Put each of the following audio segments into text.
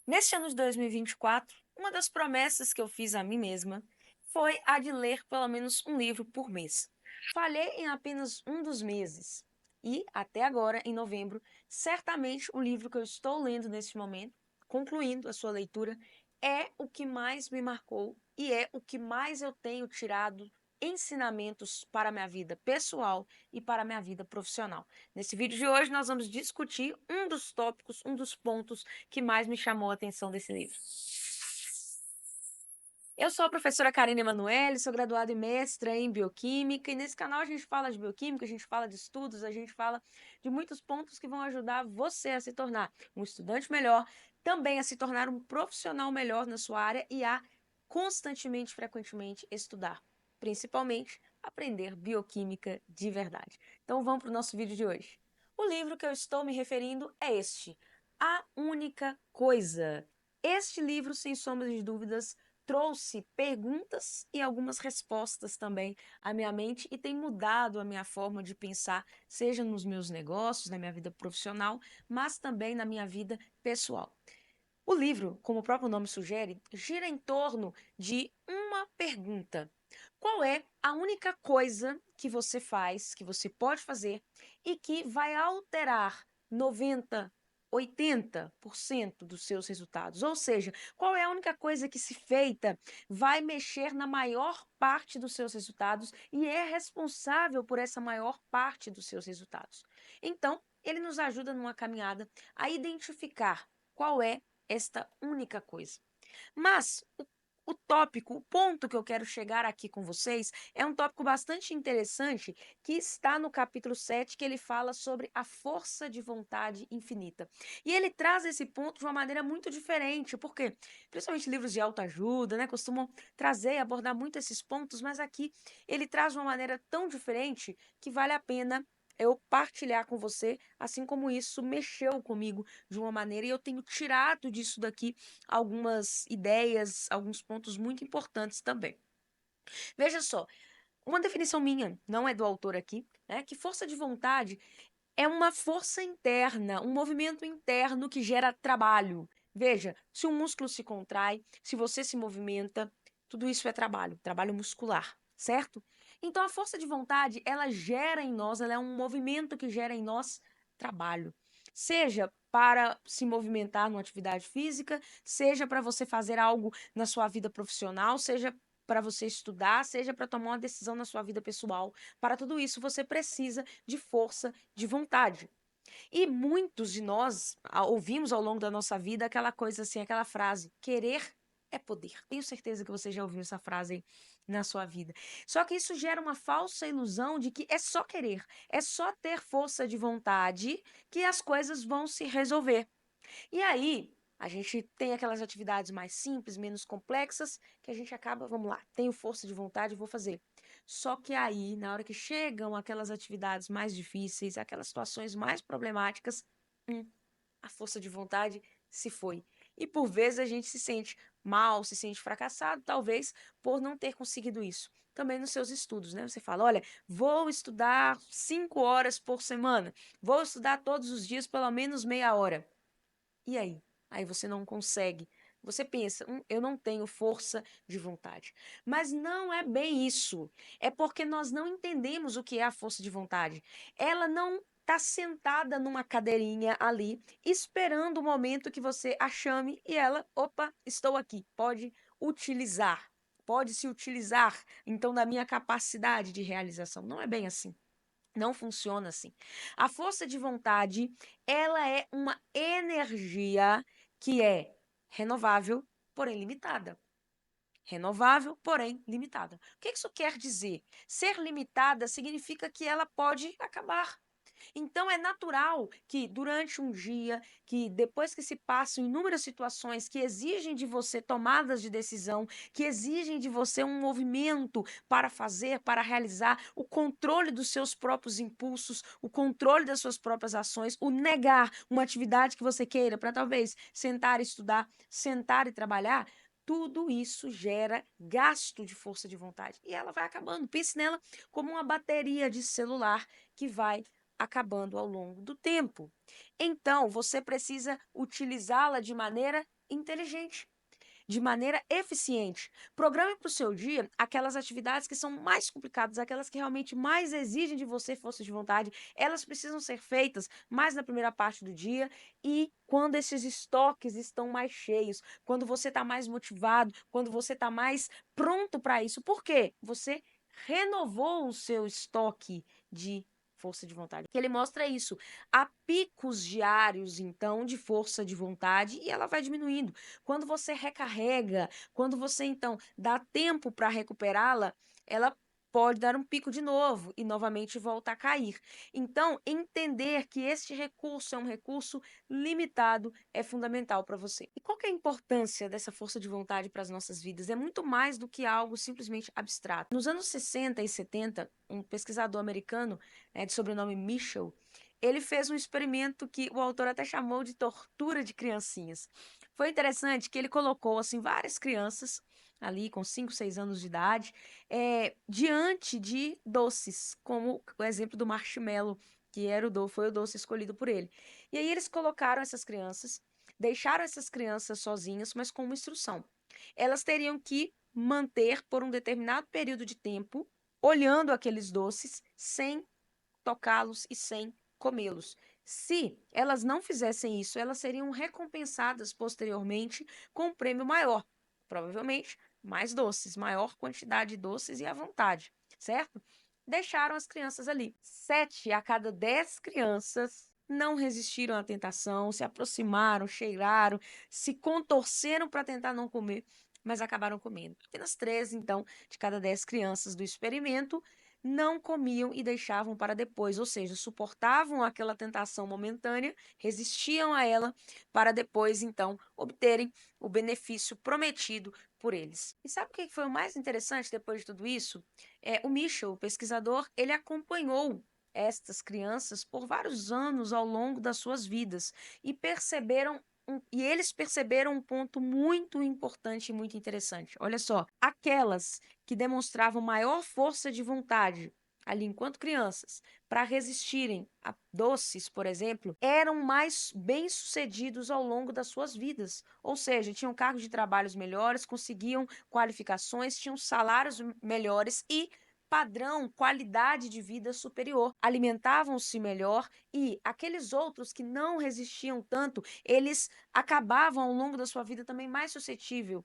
Neste ano de 2024, uma das promessas que eu fiz a mim mesma foi a de ler pelo menos um livro por mês. Falhei em apenas um dos meses e, até agora, em novembro, certamente o livro que eu estou lendo neste momento, concluindo a sua leitura, é o que mais me marcou e é o que mais eu tenho tirado ensinamentos para a minha vida pessoal e para a minha vida profissional. Nesse vídeo de hoje, nós vamos discutir um dos tópicos, um dos pontos que mais me chamou a atenção desse livro. Eu sou a professora Karine Emanuele, sou graduada e mestra em bioquímica, e nesse canal a gente fala de bioquímica, a gente fala de estudos, a gente fala de muitos pontos que vão ajudar você a se tornar um estudante melhor, também a se tornar um profissional melhor na sua área e a constantemente, frequentemente estudar, principalmente aprender bioquímica de verdade. Então vamos para o nosso vídeo de hoje. O livro que eu estou me referindo é este, A Única Coisa. Este livro, sem sombra de dúvidas, trouxe perguntas e algumas respostas também à minha mente e tem mudado a minha forma de pensar, seja nos meus negócios, na minha vida profissional, mas também na minha vida pessoal. O livro, como o próprio nome sugere, gira em torno de uma pergunta: qual é a única coisa que você faz, que você pode fazer e que vai alterar 90, 80% dos seus resultados? Ou seja, qual é a única coisa que, se feita, vai mexer na maior parte dos seus resultados e é responsável por essa maior parte dos seus resultados? Então, ele nos ajuda numa caminhada a identificar qual é esta única coisa. Mas o tópico, o ponto que eu quero chegar aqui com vocês é um tópico bastante interessante que está no capítulo 7, que ele fala sobre a força de vontade infinita. E ele traz esse ponto de uma maneira muito diferente, porque principalmente livros de autoajuda, né, costumam trazer e abordar muito esses pontos, mas aqui ele traz de uma maneira tão diferente que vale a pena eu partilhar com você, assim como isso mexeu comigo de uma maneira e eu tenho tirado disso daqui algumas ideias, alguns pontos muito importantes também. Veja só, uma definição minha, não é do autor aqui, né, que força de vontade é uma força interna, um movimento interno que gera trabalho. Veja, se um músculo se contrai, se você se movimenta, tudo isso é trabalho, trabalho muscular, certo? Então a força de vontade, ela gera em nós, ela é um movimento que gera em nós trabalho. Seja para se movimentar numa atividade física, seja para você fazer algo na sua vida profissional, seja para você estudar, seja para tomar uma decisão na sua vida pessoal. Para tudo isso, você precisa de força de vontade. E muitos de nós ouvimos ao longo da nossa vida aquela coisa assim, aquela frase: querer é poder. Tenho certeza que você já ouviu essa frase aí na sua vida. Só que isso gera uma falsa ilusão de que é só querer, é só ter força de vontade que as coisas vão se resolver. E aí, a gente tem aquelas atividades mais simples, menos complexas, que a gente acaba, vamos lá, tenho força de vontade, vou fazer. Só que aí, na hora que chegam aquelas atividades mais difíceis, aquelas situações mais problemáticas, hum, a força de vontade se foi. E por vezes a gente se sente mal, se sente fracassado, talvez por não ter conseguido isso. Também nos seus estudos, né? Você fala, olha, vou estudar 5 horas por semana, vou estudar todos os dias pelo menos meia hora. E aí? Aí você não consegue. Você pensa, eu não tenho força de vontade. Mas não é bem isso. É porque nós não entendemos o que é a força de vontade. Ela não está sentada numa cadeirinha ali, esperando o momento que você a chame e ela, opa, estou aqui, pode utilizar. Pode se utilizar, então, da minha capacidade de realização. Não é bem assim. Não funciona assim. A força de vontade, ela é uma energia que é renovável, porém limitada. Renovável, porém limitada. O que isso quer dizer? Ser limitada significa que ela pode acabar. Então é natural que durante um dia, que depois que se passam inúmeras situações que exigem de você tomadas de decisão, que exigem de você um movimento para fazer, para realizar, o controle dos seus próprios impulsos, o controle das suas próprias ações, o negar uma atividade que você queira para talvez sentar e estudar, sentar e trabalhar, tudo isso gera gasto de força de vontade. E ela vai acabando. Pense nela como uma bateria de celular que vai acabando ao longo do tempo. Então, você precisa utilizá-la de maneira inteligente, de maneira eficiente. Programe para o seu dia aquelas atividades que são mais complicadas, aquelas que realmente mais exigem de você força de vontade. Elas precisam ser feitas mais na primeira parte do dia e quando esses estoques estão mais cheios, quando você está mais motivado, quando você está mais pronto para isso. Por quê? Você renovou o seu estoque de força de vontade. Que ele mostra isso. Há picos diários, então, de força de vontade e ela vai diminuindo. Quando você recarrega, quando você então dá tempo para recuperá-la, ela pode dar um pico de novo e novamente volta a cair. Então, entender que este recurso é um recurso limitado é fundamental para você. E qual que é a importância dessa força de vontade para as nossas vidas? É muito mais do que algo simplesmente abstrato. Nos anos 60 e 70, um pesquisador americano, de sobrenome Michel, ele fez um experimento que o autor até chamou de tortura de criancinhas. Foi interessante que ele colocou assim várias crianças ali com 5, 6 anos de idade, diante de doces, como o exemplo do marshmallow, que foi o doce escolhido por ele. E aí eles colocaram essas crianças, deixaram essas crianças sozinhas, mas com uma instrução. Elas teriam que manter por um determinado período de tempo, olhando aqueles doces, sem tocá-los e sem comê-los. Se elas não fizessem isso, elas seriam recompensadas posteriormente com um prêmio maior, provavelmente mais doces, maior quantidade de doces e à vontade, certo? Deixaram as crianças ali. 7 a cada 10 crianças não resistiram à tentação, se aproximaram, cheiraram, se contorceram para tentar não comer, mas acabaram comendo. Apenas 3, então, de cada 10 crianças do experimento não comiam e deixavam para depois, ou seja, suportavam aquela tentação momentânea, resistiam a ela, para depois, então, obterem o benefício prometido por eles. E sabe o que foi o mais interessante depois de tudo isso? O Michel, o pesquisador, ele acompanhou estas crianças por vários anos ao longo das suas vidas e eles perceberam um ponto muito importante e muito interessante. Olha só, aquelas que demonstravam maior força de vontade ali enquanto crianças para resistirem a doces, por exemplo, eram mais bem-sucedidos ao longo das suas vidas. Ou seja, tinham cargos de trabalhos melhores, conseguiam qualificações, tinham salários melhores e padrão, qualidade de vida superior, alimentavam-se melhor e aqueles outros que não resistiam tanto, eles acabavam ao longo da sua vida também mais suscetível,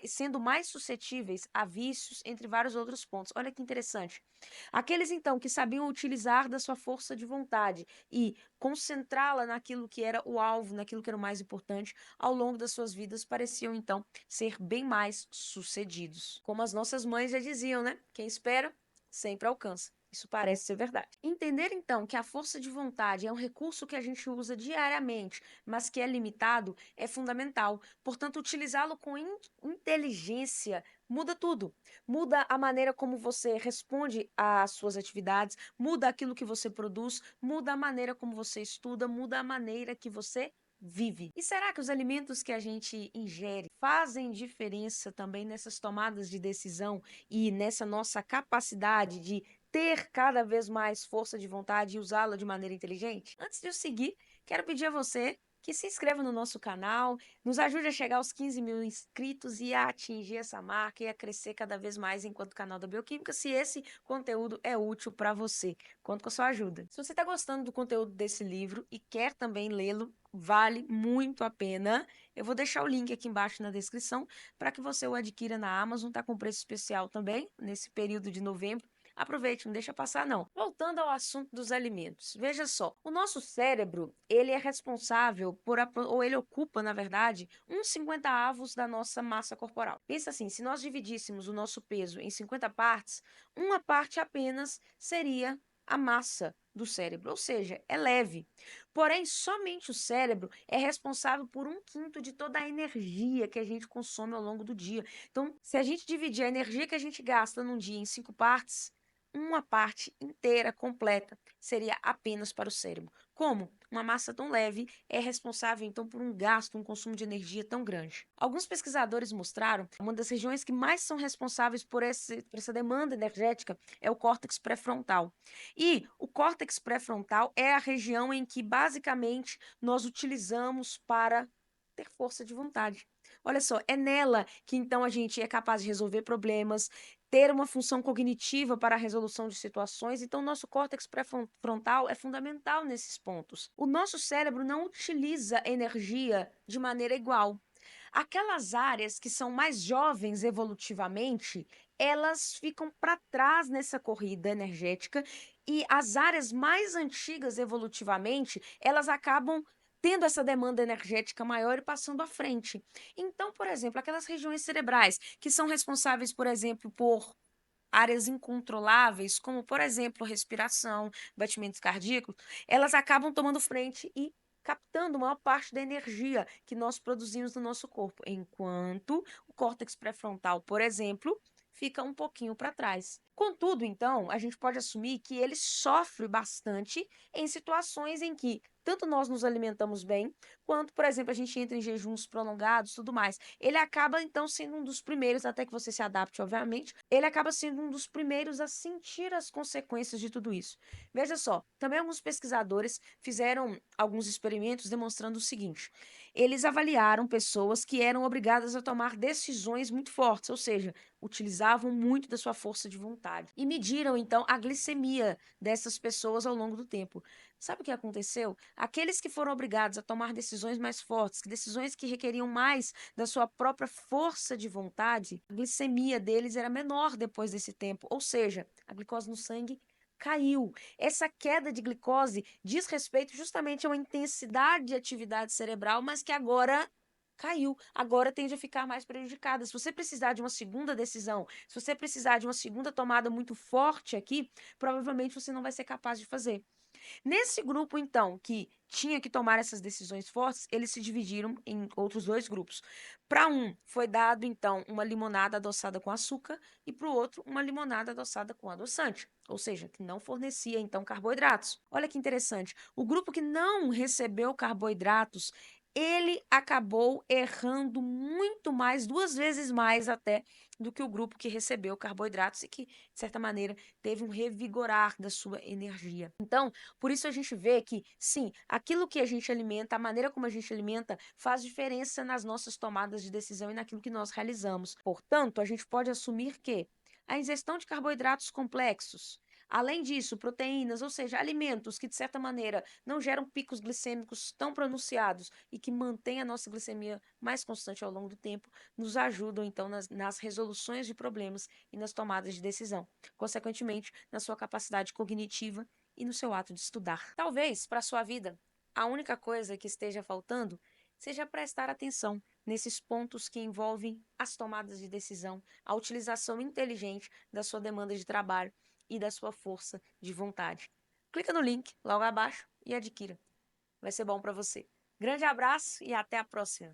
sendo mais suscetíveis a vícios, entre vários outros pontos. Olha que interessante. Aqueles, então, que sabiam utilizar da sua força de vontade e concentrá-la naquilo que era o alvo, naquilo que era o mais importante, ao longo das suas vidas, pareciam, então, ser bem mais sucedidos. Como as nossas mães já diziam, né? Quem espera, sempre alcança. Isso parece ser verdade. Entender, então, que a força de vontade é um recurso que a gente usa diariamente, mas que é limitado, é fundamental. Portanto, utilizá-lo com inteligência muda tudo. Muda a maneira como você responde às suas atividades, muda aquilo que você produz, muda a maneira como você estuda, muda a maneira que você vive. E será que os alimentos que a gente ingere fazem diferença também nessas tomadas de decisão e nessa nossa capacidade de ter cada vez mais força de vontade e usá-la de maneira inteligente? Antes de eu seguir, quero pedir a você que se inscreva no nosso canal, nos ajude a chegar aos 15 mil inscritos e a atingir essa marca e a crescer cada vez mais enquanto canal da Bioquímica, se esse conteúdo é útil para você. Conto com a sua ajuda. Se você está gostando do conteúdo desse livro e quer também lê-lo, vale muito a pena. Eu vou deixar o link aqui embaixo na descrição para que você o adquira na Amazon, tá com preço especial também, nesse período de novembro. Aproveite, não deixa passar não. Voltando ao assunto dos alimentos. Veja só, o nosso cérebro, ele é responsável ou ele ocupa, na verdade, uns 50 avos da nossa massa corporal. Pensa assim, se nós dividíssemos o nosso peso em 50 partes, uma parte apenas seria a massa do cérebro, ou seja, é leve. Porém, somente o cérebro é responsável por 1/5 de toda a energia que a gente consome ao longo do dia. Então, se a gente dividir a energia que a gente gasta num dia em 5 partes, uma parte inteira, completa, seria apenas para o cérebro. Como uma massa tão leve é responsável, então, por um gasto, um consumo de energia tão grande? Alguns pesquisadores mostraram que uma das regiões que mais são responsáveis por essa demanda energética é o córtex pré-frontal. E o córtex pré-frontal é a região em que, basicamente, nós utilizamos para ter força de vontade. Olha só, é nela que então a gente é capaz de resolver problemas, ter uma função cognitiva para a resolução de situações, então nosso córtex pré-frontal é fundamental nesses pontos. O nosso cérebro não utiliza energia de maneira igual. Aquelas áreas que são mais jovens evolutivamente, elas ficam para trás nessa corrida energética e as áreas mais antigas evolutivamente, elas acabam tendo essa demanda energética maior e passando à frente. Então, por exemplo, aquelas regiões cerebrais que são responsáveis, por exemplo, por áreas incontroláveis, como, por exemplo, respiração, batimentos cardíacos, elas acabam tomando frente e captando maior parte da energia que nós produzimos no nosso corpo, enquanto o córtex pré-frontal, por exemplo, fica um pouquinho para trás. Contudo, então, a gente pode assumir que ele sofre bastante em situações em que tanto nós nos alimentamos bem, quanto, por exemplo, a gente entra em jejuns prolongados, tudo mais. Ele acaba, então, sendo um dos primeiros, até que você se adapte, obviamente, ele acaba sendo um dos primeiros a sentir as consequências de tudo isso. Veja só, também alguns pesquisadores fizeram alguns experimentos demonstrando o seguinte: eles avaliaram pessoas que eram obrigadas a tomar decisões muito fortes, ou seja, utilizavam muito da sua força de vontade, e mediram então a glicemia dessas pessoas ao longo do tempo. Sabe o que aconteceu? Aqueles que foram obrigados a tomar decisões mais fortes, decisões que requeriam mais da sua própria força de vontade, a glicemia deles era menor depois desse tempo, ou seja, a glicose no sangue caiu. Essa queda de glicose diz respeito justamente a uma intensidade de atividade cerebral, mas que agora caiu, agora tende a ficar mais prejudicada. Se você precisar de uma segunda decisão, se você precisar de uma segunda tomada muito forte aqui, provavelmente você não vai ser capaz de fazer. Nesse grupo, então, que tinha que tomar essas decisões fortes, eles se dividiram em outros dois grupos. Para um, foi dado, então, uma limonada adoçada com açúcar e para o outro, uma limonada adoçada com adoçante, ou seja, que não fornecia, então, carboidratos. Olha que interessante. O grupo que não recebeu carboidratos, ele acabou errando muito mais, duas vezes mais até, do que o grupo que recebeu carboidratos e que, de certa maneira, teve um revigorar da sua energia. Então, por isso a gente vê que, sim, aquilo que a gente alimenta, a maneira como a gente alimenta, faz diferença nas nossas tomadas de decisão e naquilo que nós realizamos. Portanto, a gente pode assumir que a ingestão de carboidratos complexos, além disso, proteínas, ou seja, alimentos que de certa maneira não geram picos glicêmicos tão pronunciados e que mantêm a nossa glicemia mais constante ao longo do tempo, nos ajudam então nas resoluções de problemas e nas tomadas de decisão. Consequentemente, na sua capacidade cognitiva e no seu ato de estudar. Talvez, para a sua vida, a única coisa que esteja faltando seja prestar atenção nesses pontos que envolvem as tomadas de decisão, a utilização inteligente da sua demanda de trabalho e da sua força de vontade. Clica no link logo abaixo e adquira. Vai ser bom para você. Grande abraço e até a próxima!